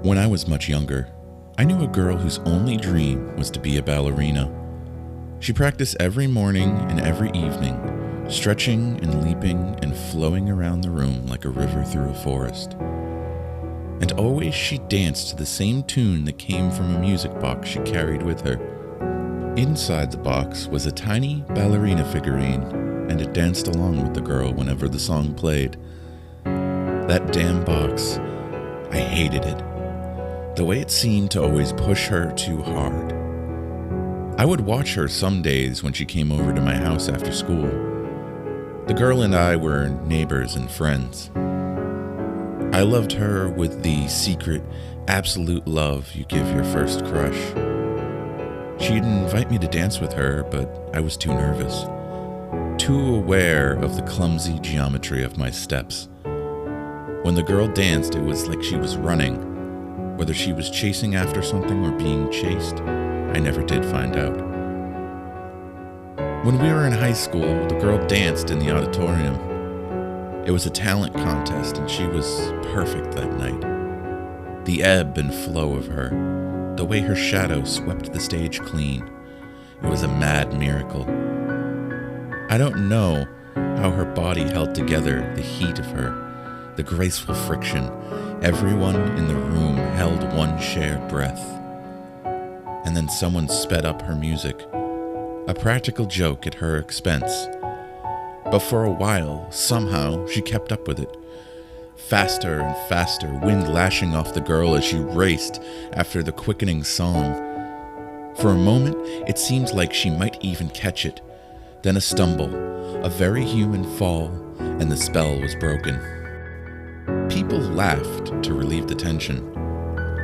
When I was much younger, I knew a girl whose only dream was to be a ballerina. She practiced every morning and every evening, stretching and leaping and flowing around the room like a river through a forest. And always she danced to the same tune that came from a music box she carried with her. Inside the box was a tiny ballerina figurine, and it danced along with the girl whenever the song played. That damn box, I hated it. The way it seemed to always push her too hard. I would watch her some days when she came over to my house after school. The girl and I were neighbors and friends. I loved her with the secret, absolute love you give your first crush. She'd invite me to dance with her, but I was too nervous, too aware of the clumsy geometry of my steps. When the girl danced, it was like she was running. Whether she was chasing after something or being chased, I never did find out. When we were in high school, the girl danced in the auditorium. It was a talent contest, and she was perfect that night. The ebb and flow of her, the way her shadow swept the stage clean, it was a mad miracle. I don't know how her body held together the heat of her, the graceful friction. Everyone in the room held one shared breath. And then someone sped up her music, a practical joke at her expense. But for a while, somehow, she kept up with it. Faster and faster, wind lashing off the girl as she raced after the quickening song. For a moment, it seemed like she might even catch it. Then a stumble, a very human fall, and the spell was broken. People laughed to relieve the tension.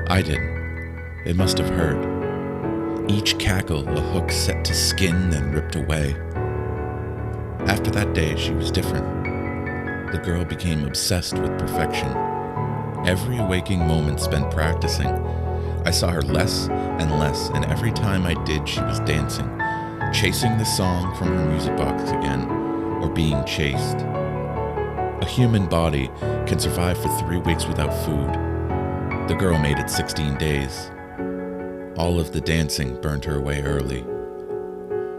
I didn't. It must have hurt. Each cackle a hook set to skin, then ripped away. After that day, she was different. The girl became obsessed with perfection. Every waking moment spent practicing. I saw her less and less, and every time I did, she was dancing, chasing the song from her music box again, or being chased. A human body can survive for 3 weeks without food. The girl made it 16 days. All of the dancing burned her away early.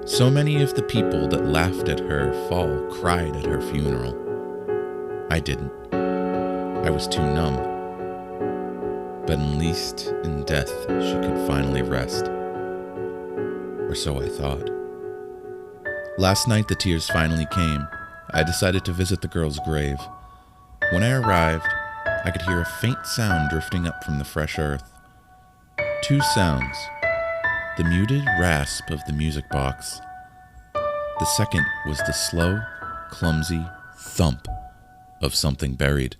So many of the people that laughed at her fall cried at her funeral. I didn't. I was too numb. But at least in death she could finally rest. Or so I thought. Last night the tears finally came. I decided to visit the girl's grave. When I arrived, I could hear a faint sound drifting up from the fresh earth. 2 sounds. The muted rasp of the music box. The second was the slow, clumsy thump of something buried.